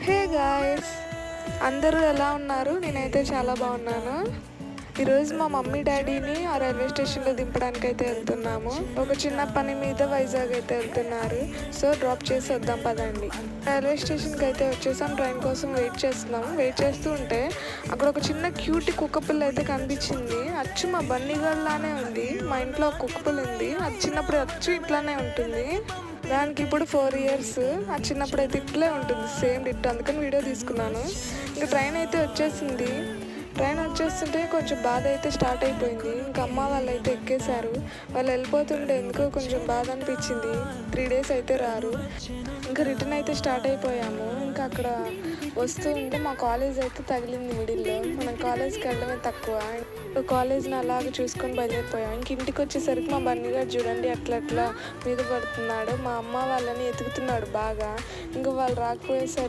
Hey guys, అందరూ ఎలా ఉన్నారు? నేనైతే చాలా బాగున్నాను. ఈరోజు మా మమ్మీ డాడీని ఆ రైల్వే స్టేషన్లో దింపడానికి అయితే వెళ్తున్నాము. ఒక చిన్న పని మీద వైజాగ్ అయితే వెళ్తున్నారు. సో డ్రాప్ చేసి వద్దాం పదండి. రైల్వే స్టేషన్కి అయితే వచ్చేసాం. ట్రైన్ కోసం వెయిట్ చేస్తున్నాము. వెయిట్ చేస్తూ ఉంటే అక్కడ ఒక చిన్న క్యూట్ కుక్కపిల్ల అయితే కనిపించింది. అచ్చు మా బన్నీగల్లానే ఉంది. మా ఇంట్లో ఒక కుక్కపిల్ల ఉంది. అది చిన్నప్పుడు అచ్చు ఇట్లానే ఉంటుంది. దానికి ఇప్పుడు 4 years. ఆ చిన్నప్పుడు అయితే ఇట్లే ఉంటుంది, సేమ్ డిట్. అందుకని వీడియో తీసుకున్నాను. ఇంకా ట్రైన్ అయితే వచ్చేసింది. ట్రైన్ వచ్చేస్తుంటే కొంచెం బాధ అయితే స్టార్ట్ అయిపోయింది. ఇంకా అమ్మ వాళ్ళు అయితే ఎక్కేశారు. వాళ్ళు వెళ్ళిపోతుంటే ఎందుకో కొంచెం బాధ అనిపించింది. 3 days అయితే రారు. ఇంకా రిటర్న్ అయితే స్టార్ట్ అయిపోయాము. ఇంకా అక్కడ వస్తూ ఉంటే మా కాలేజ్ అయితే తగిలింది మిడిల్లో. మనం కాలేజ్కి వెళ్ళడమే తక్కువ. కాలేజ్ని అలాగే చూసుకొని బయలుదేరిపోయాం. ఇంక ఇంటికి వచ్చేసరికి మా బన్నీ గారు చూడండి అట్లా మీద పడుతున్నాడు. మా అమ్మ వాళ్ళని ఎతుకుతున్నాడు బాగా. ఇంకా వాళ్ళు రాకపోయేసరికి